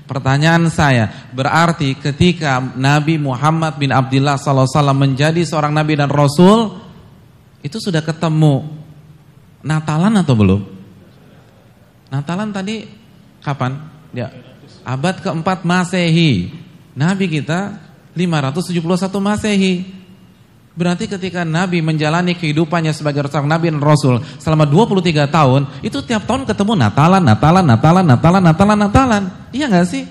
Pertanyaan saya, berarti ketika Nabi Muhammad bin Abdullah SAW menjadi seorang Nabi dan Rasul, itu sudah ketemu Natalan atau belum? Natalan tadi kapan? Ya, abad keempat Masehi. Nabi kita 571 Masehi. Berarti ketika Nabi menjalani kehidupannya sebagai seorang Nabi dan Rasul selama 23 tahun, itu tiap tahun ketemu Natalan. Iya gak sih?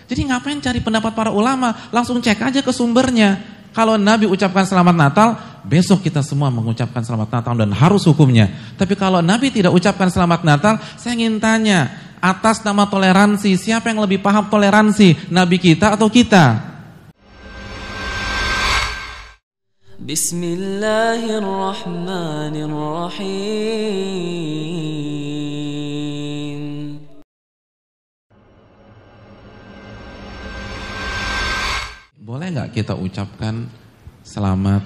Jadi ngapain cari pendapat para ulama? Langsung cek aja ke sumbernya. Kalau Nabi ucapkan selamat Natal, besok kita semua mengucapkan selamat Natal dan harus hukumnya. Tapi kalau Nabi tidak ucapkan selamat Natal, saya ingin tanya, atas nama toleransi, siapa yang lebih paham toleransi? Nabi kita atau kita? Bismillahirrahmanirrahim. Boleh nggak kita ucapkan selamat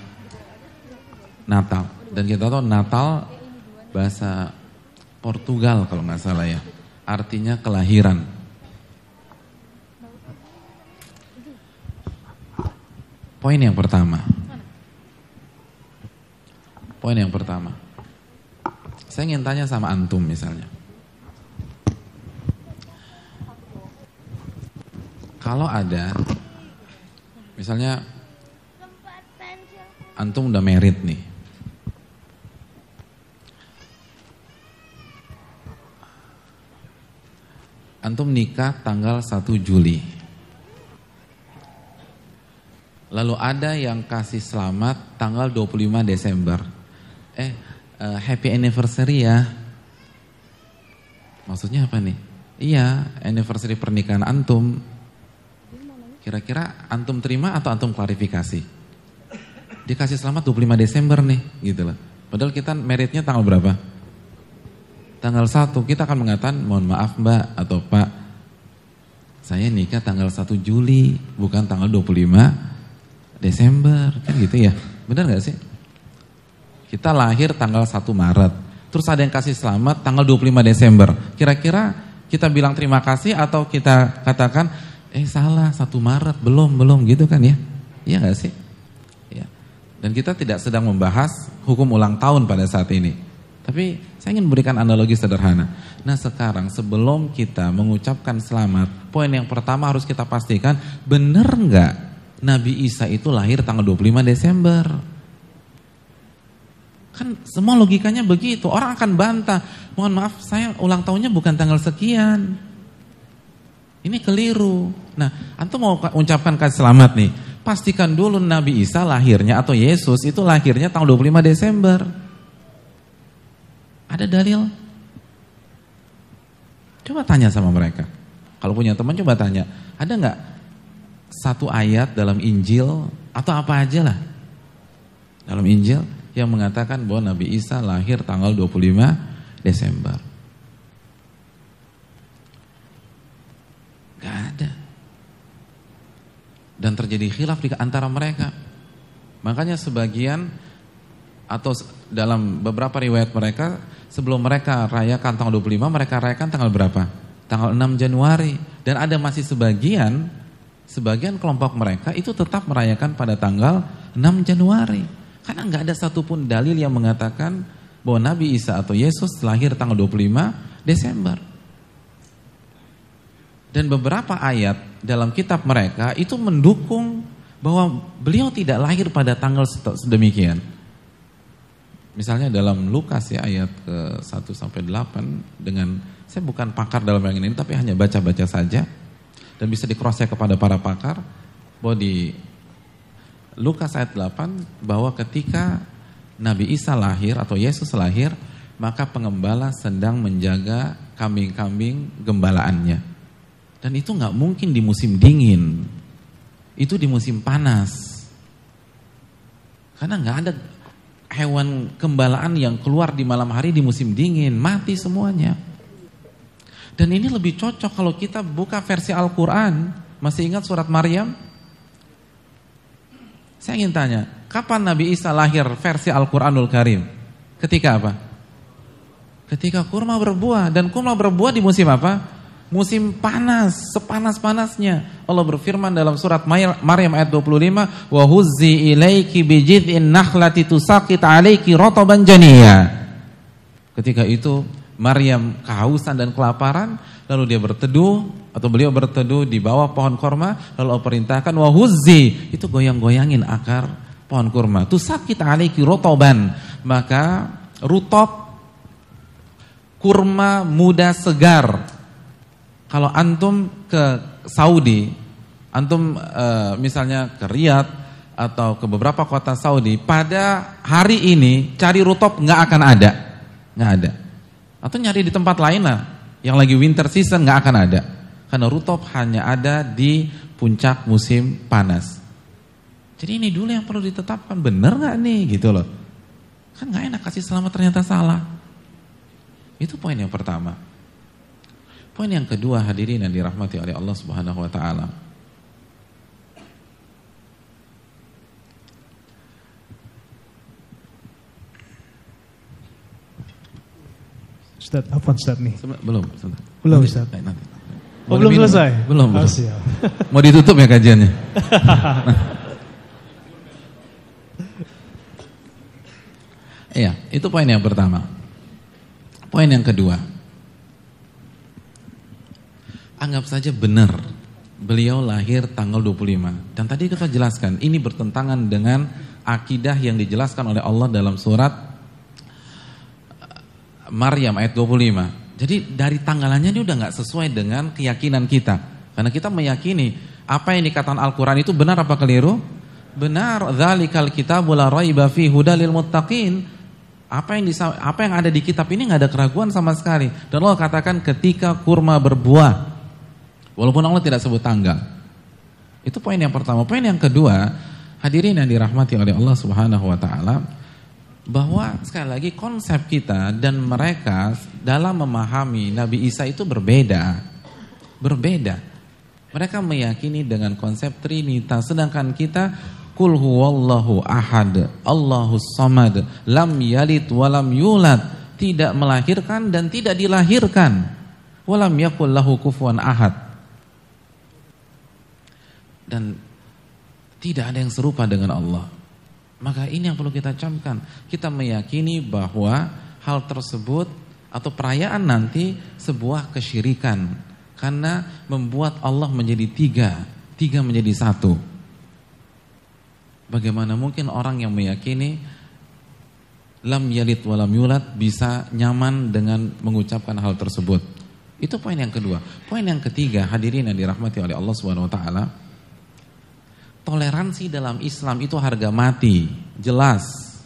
Natal? Dan kita tahu Natal bahasa Portugal kalau nggak salah ya, artinya kelahiran. Poin yang pertama. Saya ingin tanya sama antum misalnya. Kalau ada, misalnya antum udah married nih. Antum nikah tanggal 1 Juli. Lalu ada yang kasih selamat tanggal 25 Desember. Happy anniversary ya. Maksudnya apa nih? Iya, anniversary pernikahan antum. Kira-kira antum terima atau antum klarifikasi? Dikasih selamat 25 Desember nih, gitu loh. Padahal kita meritnya tanggal berapa? Tanggal 1, kita akan mengatakan, mohon maaf Mbak atau Pak, saya nikah tanggal 1 Juli, bukan tanggal 25 Desember, kan gitu ya. Benar gak sih? Kita lahir tanggal 1 Maret, terus ada yang kasih selamat tanggal 25 Desember. Kira-kira kita bilang terima kasih atau kita katakan, salah 1 Maret, belum gitu kan ya? Iya gak sih? Ya. Dan kita tidak sedang membahas hukum ulang tahun pada saat ini. Tapi saya ingin berikan analogi sederhana. Nah sekarang sebelum kita mengucapkan selamat, poin yang pertama harus kita pastikan, benar nggak Nabi Isa itu lahir tanggal 25 Desember? Kan semua logikanya begitu. Orang akan bantah, mohon maaf saya ulang tahunnya bukan tanggal sekian. Ini keliru. Nah, antum mau ucapkan kasih selamat nih, pastikan dulu Nabi Isa lahirnya atau Yesus itu lahirnya tanggal 25 Desember. Ada dalil? Coba tanya sama mereka. Kalau punya teman coba tanya, ada nggak satu ayat dalam Injil atau apa aja lah dalam Injil yang mengatakan bahwa Nabi Isa lahir tanggal 25 Desember? Gak ada. Dan terjadi khilaf di antara mereka. Makanya sebagian atau dalam beberapa riwayat mereka, sebelum mereka rayakan tanggal 25, mereka rayakan tanggal berapa? Tanggal 6 Januari. Dan ada masih sebagian kelompok mereka itu tetap merayakan pada tanggal 6 Januari. Karena nggak ada satupun dalil yang mengatakan bahwa Nabi Isa atau Yesus lahir tanggal 25 Desember. Dan beberapa ayat dalam kitab mereka itu mendukung bahwa beliau tidak lahir pada tanggal sedemikian. Misalnya dalam Lukas ya ayat ke-1-8 dengan, saya bukan pakar dalam yang ini tapi hanya baca-baca saja dan bisa di-cross-check kepada para pakar bahwa di Lukas ayat 8 bahwa ketika Nabi Isa lahir atau Yesus lahir, maka pengembala sedang menjaga kambing-kambing gembalaannya. Dan itu nggak mungkin di musim dingin, itu di musim panas. Karena nggak ada hewan gembalaan yang keluar di malam hari di musim dingin, mati semuanya. Dan ini lebih cocok kalau kita buka versi Al-Quran. Masih ingat surat Maryam? Saya ingin tanya, kapan Nabi Isa lahir versi Al-Quranul Karim? Ketika apa? Ketika kurma berbuah. Dan kurma berbuah di musim apa? Musim panas, sepanas-panasnya. Allah berfirman dalam surat Maryam ayat 25, "Wa huzzi ilaiki bijid'in nakhlati tusaqit 'alaiki rataban janiyya." Ketika itu Maryam kehausan dan kelaparan, lalu dia berteduh atau beliau berteduh di bawah pohon kurma, lalu Allah perintahkan wa huzzi, itu goyang-goyangin akar pohon kurma. Tusaqit 'alaiki rataban, maka rutop kurma muda segar. Kalau antum ke Saudi, antum misalnya ke Riyadh atau ke beberapa kota Saudi, pada hari ini cari rutop nggak akan ada, nggak ada. Atau nyari di tempat lain lah, yang lagi winter season nggak akan ada, karena rutop hanya ada di puncak musim panas. Jadi ini dulu yang perlu ditetapkan, bener nggak nih, gitu loh. Kan nggak enak kasih selamat ternyata salah. Itu poin yang pertama. Poin yang kedua, hadirin yang dirahmati oleh Allah Subhanahu wa taala. Ustaz, apa Ustaz nih? Belum, Belum Ustaz. Nanti. Oh, belum selesai? Belum. Oh, siap. Mau ditutup ya kajiannya? Iya, itu poin yang pertama. Poin yang kedua. Anggap saja benar beliau lahir tanggal 25. Dan tadi kita jelaskan, ini bertentangan dengan akidah yang dijelaskan oleh Allah dalam surat Maryam ayat 25. Jadi dari tanggalannya ini udah gak sesuai dengan keyakinan kita. Karena kita meyakini apa yang dikatakan Al-Quran itu benar apa keliru? Benar. Dzalikal kitabu la raiba fihi hudal lil muttaqin. Apa yang ada di kitab ini gak ada keraguan sama sekali. Dan Allah katakan ketika kurma berbuah, walaupun Allah tidak sebut tanggal. Itu poin yang pertama. Poin yang kedua, hadirin yang dirahmati oleh Allah Subhanahu wa taala, bahwa sekali lagi konsep kita dan mereka dalam memahami Nabi Isa itu berbeda. Berbeda. Mereka meyakini dengan konsep Trinitas, sedangkan kita Qul huwallahu ahad, Allahus samad, lam yalid walam yulad, tidak melahirkan dan tidak dilahirkan. Walam yakul lahu kufuwan ahad. Dan tidak ada yang serupa dengan Allah. Maka ini yang perlu kita camkan. Kita meyakini bahwa hal tersebut atau perayaan nanti sebuah kesyirikan, karena membuat Allah menjadi tiga menjadi satu. Bagaimana mungkin orang yang meyakini lam yalid walam yulad bisa nyaman dengan mengucapkan hal tersebut? Itu poin yang kedua. Poin yang ketiga, hadirin yang dirahmati oleh Allah Subhanahu wa taala, toleransi dalam Islam itu harga mati, jelas.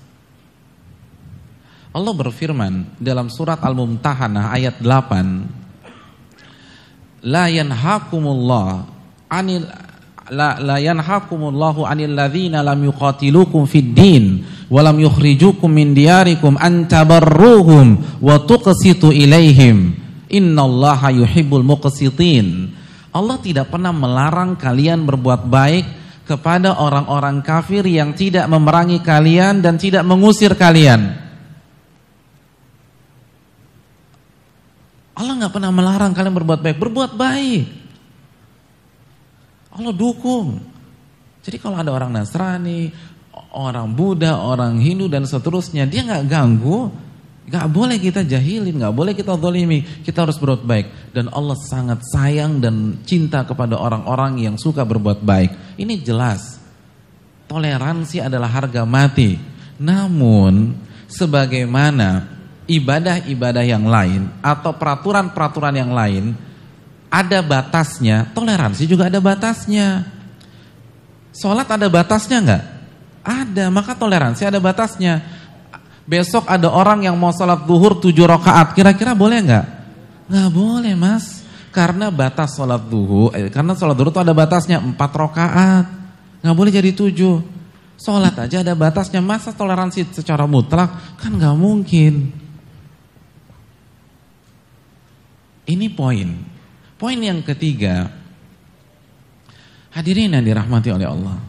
Allah berfirman dalam surat Al-Mumtahanah ayat 8, La yanhakumullahu anil ladzina lam yuqatilukum fid din wa lam yukhrijukum min diyarikum an tabarruhum wa tuqsitu ilaihim innallaha yuhibbul muqsitin. Allah tidak pernah melarang kalian berbuat baik kepada orang-orang kafir yang tidak memerangi kalian dan tidak mengusir kalian. Allah nggak pernah melarang kalian berbuat baik. Berbuat baik, Allah dukung. Jadi kalau ada orang Nasrani, orang Buddha, orang Hindu dan seterusnya, dia nggak ganggu, nggak boleh kita jahilin, nggak boleh kita zalimi. Kita harus berbuat baik. Dan Allah sangat sayang dan cinta kepada orang-orang yang suka berbuat baik. Ini jelas. Toleransi adalah harga mati. Namun sebagaimana ibadah-ibadah yang lain atau peraturan-peraturan yang lain ada batasnya, toleransi juga ada batasnya. Sholat ada batasnya nggak? Ada, maka toleransi ada batasnya. Besok ada orang yang mau sholat zuhur 7 rakaat, kira-kira boleh nggak? Nggak boleh mas, karena batas sholat zuhur, karena sholat zuhur itu ada batasnya 4 rakaat, nggak boleh jadi 7. Sholat aja ada batasnya, masa toleransi secara mutlak? Kan nggak mungkin. Ini poin. Poin yang ketiga, hadirin yang dirahmati oleh Allah.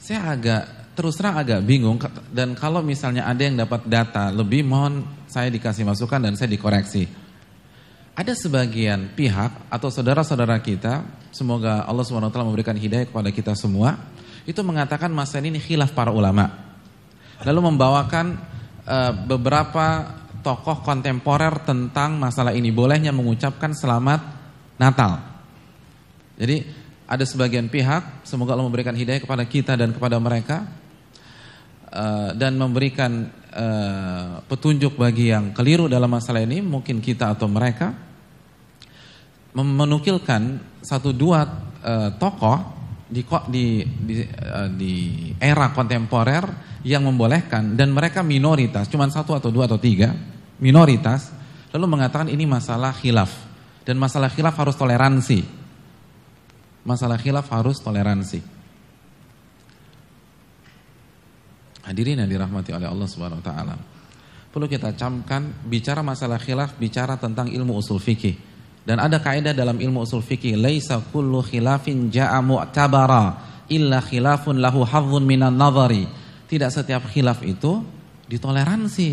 Saya terus terang agak bingung, dan kalau misalnya ada yang dapat data lebih, mohon saya dikasih masukan dan saya dikoreksi. Ada sebagian pihak atau saudara-saudara kita, semoga Allah SWT memberikan hidayah kepada kita semua, itu mengatakan masalah ini khilaf para ulama. Lalu membawakan beberapa tokoh kontemporer tentang masalah ini, bolehnya mengucapkan selamat Natal. Jadi ada sebagian pihak, semoga Allah memberikan hidayah kepada kita dan kepada mereka, dan memberikan petunjuk bagi yang keliru dalam masalah ini, mungkin kita atau mereka, menukilkan 1-2 tokoh di era kontemporer yang membolehkan, dan mereka minoritas, cuma 1 atau 2 atau 3 minoritas, lalu mengatakan ini masalah khilaf, dan masalah khilaf harus toleransi. Masalah khilaf harus toleransi. Hadirin yang dirahmati oleh Allah Subhanahu wa taala. Perlu kita camkan, bicara masalah khilaf bicara tentang ilmu usul fikih. Dan ada kaidah dalam ilmu usul fikih, laisa kullu khilafin jaa mu'tabara illa khilafun lahu hadzun minan nadhari. Tidak setiap khilaf itu ditoleransi.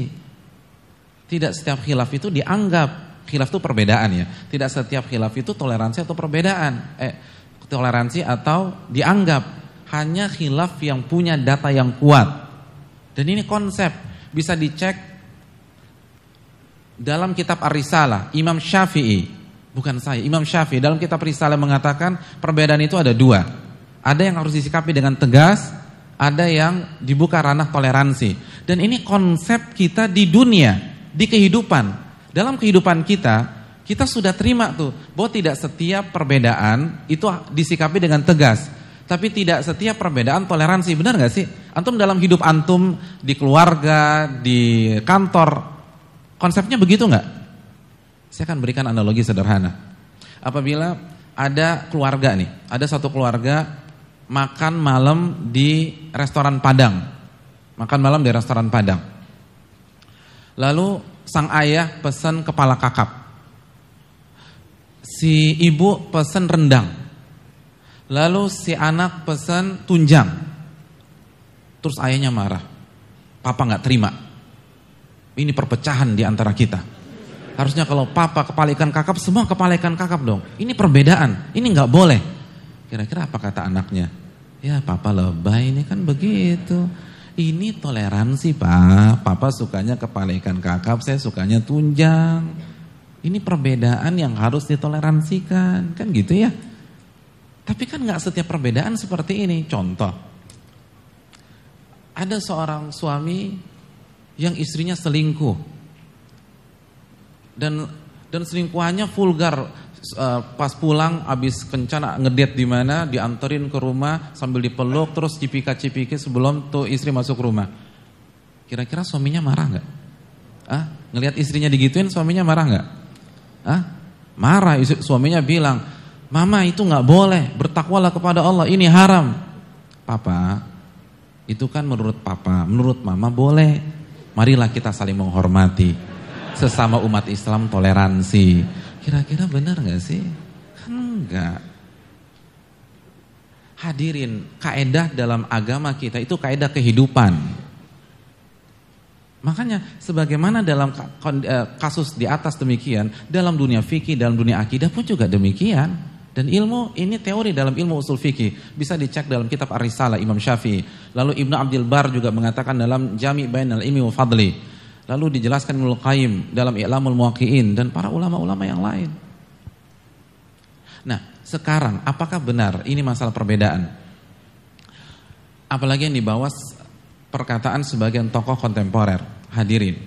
Tidak setiap khilaf itu dianggap. Khilaf itu perbedaan ya. Tidak setiap khilaf itu toleransi atau perbedaan. Toleransi atau dianggap. Hanya khilaf yang punya data yang kuat. Dan ini konsep bisa dicek dalam kitab Ar-Risalah, Imam Syafi'i, bukan saya, Imam Syafi'i dalam kitab Risalah mengatakan perbedaan itu ada 2. Ada yang harus disikapi dengan tegas, ada yang dibuka ranah toleransi. Dan ini konsep kita di dunia, di kehidupan. Dalam kehidupan kita sudah terima tuh bahwa tidak setiap perbedaan itu disikapi dengan tegas. Tapi tidak setiap perbedaan toleransi, benar gak sih? Antum dalam hidup antum, di keluarga, di kantor, konsepnya begitu gak? Saya akan berikan analogi sederhana. Apabila ada keluarga nih, ada satu keluarga makan malam di restoran Padang. Makan malam di restoran Padang. Lalu sang ayah pesan kepala kakap. Si ibu pesan rendang. Lalu si anak pesan tunjang. Terus ayahnya marah. Papa gak terima. Ini perpecahan di antara kita. Harusnya kalau papa kepala ikan kakap, semua kepala ikan kakap dong. Ini perbedaan, ini gak boleh. Kira-kira apa kata anaknya? Ya papa lebay, ini kan begitu. Ini toleransi pak. Papa sukanya kepala ikan kakap, saya sukanya tunjang. Ini perbedaan yang harus ditoleransikan. Kan gitu ya. Tapi kan gak setiap perbedaan seperti ini. Contoh, ada seorang suami yang istrinya selingkuh. Dan selingkuhannya vulgar. Pas pulang abis kencan ngedate di mana, dianterin ke rumah sambil dipeluk, terus cipika-cipiki sebelum tuh istri masuk rumah. Kira-kira suaminya marah gak? Ngelihat istrinya digituin, suaminya marah gak? Marah. Suaminya bilang, mama itu gak boleh, bertakwalah kepada Allah, ini haram. Papa, itu kan menurut papa, menurut mama boleh. Marilah kita saling menghormati. Sesama umat Islam toleransi. Kira-kira benar gak sih? Kan enggak. Hadirin, kaedah dalam agama kita itu kaedah kehidupan. Makanya sebagaimana dalam kasus di atas demikian, dalam dunia fikih, dalam dunia akidah pun juga demikian. Dan ilmu ini teori dalam ilmu usul fikih bisa dicek dalam kitab Ar-Risalah Imam Syafi'i. Lalu Ibnu Abdul Bar juga mengatakan dalam Jami' Bainal Ilmi wa Fadli. Lalu dijelaskan Ibnu Qayyim dalam I'lamul Muwaqqi'in dan para ulama-ulama yang lain. Nah, sekarang apakah benar ini masalah perbedaan? Apalagi yang dibawa perkataan sebagian tokoh kontemporer. Hadirin,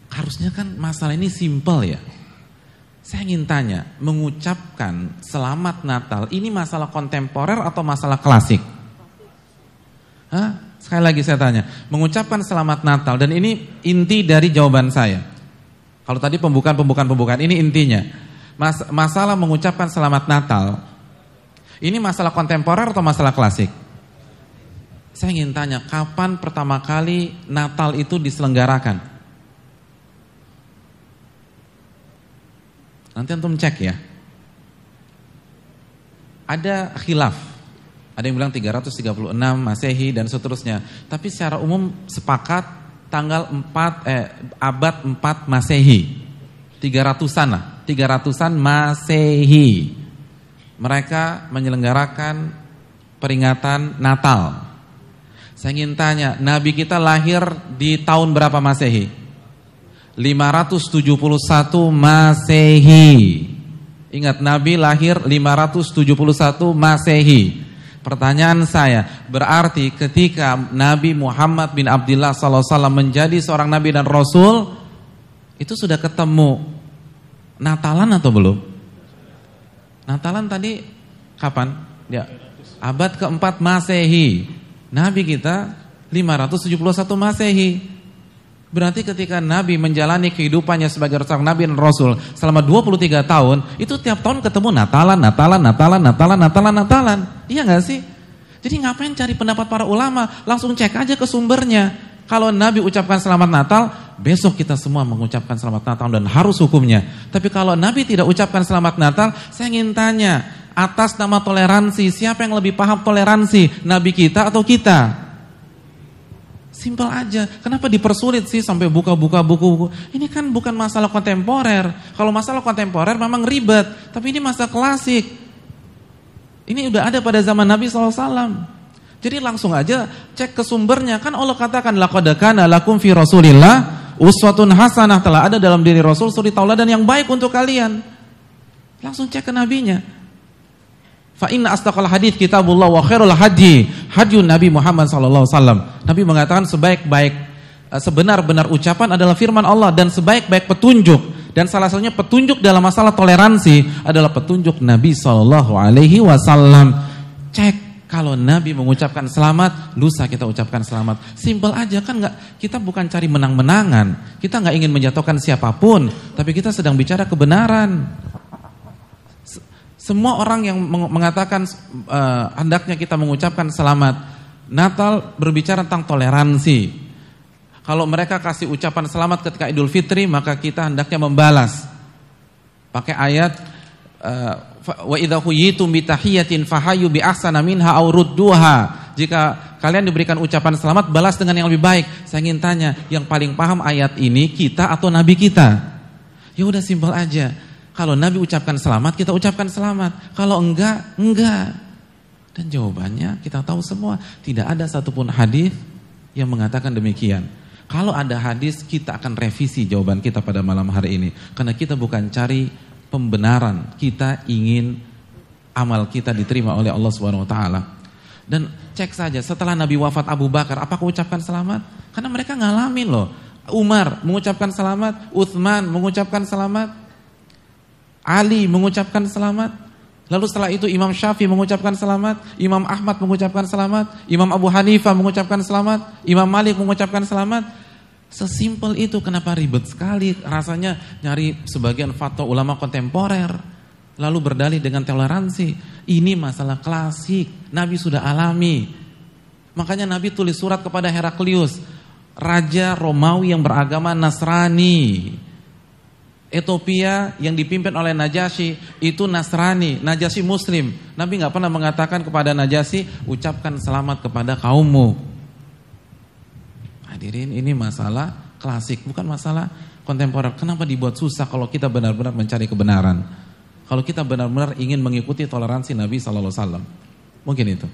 harusnya kan masalah ini simpel ya. Saya ingin tanya, mengucapkan selamat Natal ini masalah kontemporer atau masalah klasik? Sekali lagi saya tanya, mengucapkan selamat Natal, dan ini inti dari jawaban saya. Kalau tadi pembukaan, ini intinya. Masalah mengucapkan selamat Natal, ini masalah kontemporer atau masalah klasik? Saya ingin tanya, kapan pertama kali Natal itu diselenggarakan? Nanti antum cek ya. Ada khilaf. Ada yang bilang 336 Masehi dan seterusnya. Tapi secara umum sepakat tanggal abad 4 Masehi. 300-an lah, 300-an Masehi. Mereka menyelenggarakan peringatan Natal. Saya ingin tanya, Nabi kita lahir di tahun berapa Masehi? 571 Masehi. Ingat, Nabi lahir 571 Masehi. Pertanyaan saya, berarti ketika Nabi Muhammad bin Abdullah SAW menjadi seorang Nabi dan Rasul, itu sudah ketemu Natalan atau belum? Natalan tadi kapan? Ya, abad keempat Masehi. Nabi kita 571 Masehi. Berarti ketika Nabi menjalani kehidupannya sebagai seorang Nabi dan Rasul selama 23 tahun, itu tiap tahun ketemu Natalan. Iya gak sih? Jadi ngapain cari pendapat para ulama? Langsung cek aja ke sumbernya. Kalau Nabi ucapkan selamat Natal, besok kita semua mengucapkan selamat Natal dan harus hukumnya. Tapi kalau Nabi tidak ucapkan selamat Natal, saya ingin tanya, atas nama toleransi, siapa yang lebih paham toleransi? Nabi kita atau kita? Simpel aja. Kenapa dipersulit sih sampai buka-buka buku-buku? Ini kan bukan masalah kontemporer. Kalau masalah kontemporer memang ribet, tapi ini masa klasik. Ini udah ada pada zaman Nabi SAW. Jadi langsung aja cek ke sumbernya. Kan Allah katakan, laqad kana lakum fi Rasulillah uswatun hasanah, telah ada dalam diri Rasul suri tauladan yang baik untuk kalian. Langsung cek ke nabinya. Fa inna astaqal hadits kitabullah wa khairul hadi hadyun Nabi Muhammad sallallahu alaihi wasallam. Nabi mengatakan sebenar-benar ucapan adalah firman Allah, dan sebaik-baik petunjuk, dan salah satunya petunjuk dalam masalah toleransi adalah petunjuk Nabi sallallahu alaihi wasallam. Cek, kalau Nabi mengucapkan selamat, lusa kita ucapkan selamat. Simpel aja kan, enggak, kita bukan cari menang-menangan. Kita enggak ingin menjatuhkan siapapun, tapi kita sedang bicara kebenaran. Semua orang yang mengatakan hendaknya kita mengucapkan selamat Natal berbicara tentang toleransi. Kalau mereka kasih ucapan selamat ketika Idul Fitri, maka kita hendaknya membalas. Pakai ayat wa idza huyitum bi tahiyatin fahayyu bi ahsana minha aw rudduha. Jika kalian diberikan ucapan selamat, balas dengan yang lebih baik. Saya ingin tanya, yang paling paham ayat ini kita atau nabi kita? Ya udah, simpel aja. Kalau Nabi ucapkan selamat, kita ucapkan selamat. Kalau enggak, enggak. Dan jawabannya kita tahu semua. Tidak ada satupun hadis yang mengatakan demikian. Kalau ada hadis, kita akan revisi jawaban kita pada malam hari ini. Karena kita bukan cari pembenaran. Kita ingin amal kita diterima oleh Allah SWT. Dan cek saja, setelah Nabi wafat Abu Bakar, apakah ucapkan selamat? Karena mereka ngalamin loh. Umar mengucapkan selamat, Utsman mengucapkan selamat, Ali mengucapkan selamat. Lalu setelah itu Imam Syafi'i mengucapkan selamat, Imam Ahmad mengucapkan selamat, Imam Abu Hanifah mengucapkan selamat, Imam Malik mengucapkan selamat. Sesimpel itu. Kenapa ribet sekali rasanya nyari sebagian fatwa ulama kontemporer lalu berdalih dengan toleransi? Ini masalah klasik, Nabi sudah alami. Makanya Nabi tulis surat kepada Heraklius, raja Romawi yang beragama Nasrani. Ethiopia yang dipimpin oleh Najasyi itu Nasrani, Najasyi Muslim. Nabi nggak pernah mengatakan kepada Najasyi, ucapkan selamat kepada kaummu. Hadirin, ini masalah klasik, bukan masalah kontemporer. Kenapa dibuat susah kalau kita benar-benar mencari kebenaran? Kalau kita benar-benar ingin mengikuti toleransi Nabi Sallallahu Alaihi Wasallam, mungkin itu.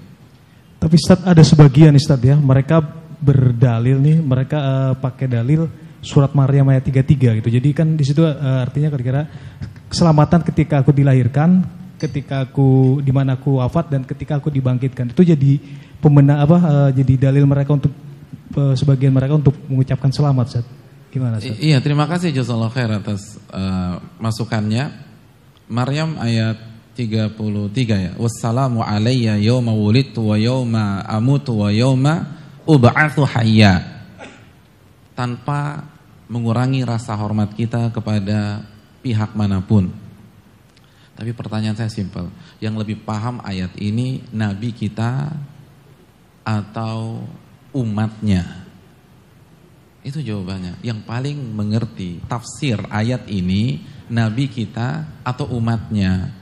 Tapi Ustaz, ada sebagian Ustaz ya, mereka berdalil nih, mereka pakai dalil surat Maryam ayat 33 gitu. Jadi kan di situ artinya kira-kira keselamatan ketika aku dilahirkan, ketika aku di mana aku wafat, dan ketika aku dibangkitkan. Itu jadi jadi dalil mereka untuk sebagian mereka untuk mengucapkan selamat, Ustaz. Gimana, Ustaz? Iya, terima kasih jazakallahu khair atas masukannya. Maryam ayat 33 ya. Wassalamu alayya yauma wulidtu wa yauma amutu wa yauma ub'atsu hayya. Tanpa mengurangi rasa hormat kita kepada pihak manapun. Tapi pertanyaan saya simpel, yang lebih paham ayat ini Nabi kita atau umatnya? Itu jawabannya. Yang paling mengerti tafsir ayat ini Nabi kita atau umatnya?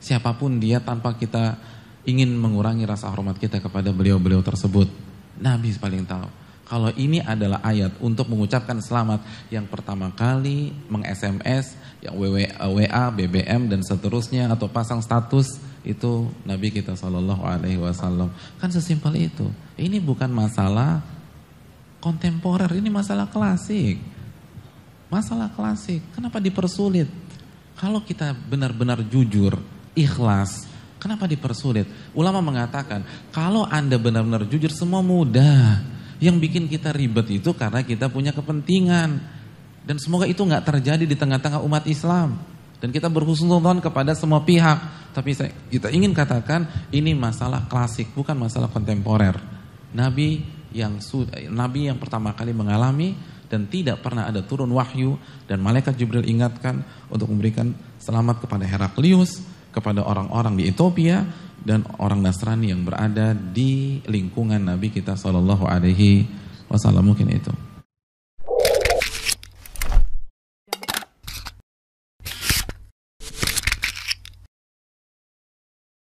Siapapun dia, tanpa kita ingin mengurangi rasa hormat kita kepada beliau-beliau tersebut. Nabi paling tahu. Kalau ini adalah ayat untuk mengucapkan selamat yang pertama kali meng-SMS, yang WA, BBM dan seterusnya atau pasang status itu Nabi kita SAW. Kan sesimpel itu. Ini bukan masalah kontemporer, ini masalah klasik. Masalah klasik. Kenapa dipersulit? Kalau kita benar-benar jujur, ikhlas, kenapa dipersulit? Ulama mengatakan, kalau Anda benar-benar jujur semua mudah. Yang bikin kita ribet itu karena kita punya kepentingan. Dan semoga itu nggak terjadi di tengah-tengah umat Islam. Dan kita berhusnuzon kepada semua pihak. Tapi kita ingin katakan ini masalah klasik, bukan masalah kontemporer. Nabi yang pertama kali mengalami dan tidak pernah ada turun wahyu dan malaikat Jibril ingatkan untuk memberikan selamat kepada Heraklius, kepada orang-orang di Ethiopia dan orang Nasrani yang berada di lingkungan Nabi kita SAW. Mungkin itu.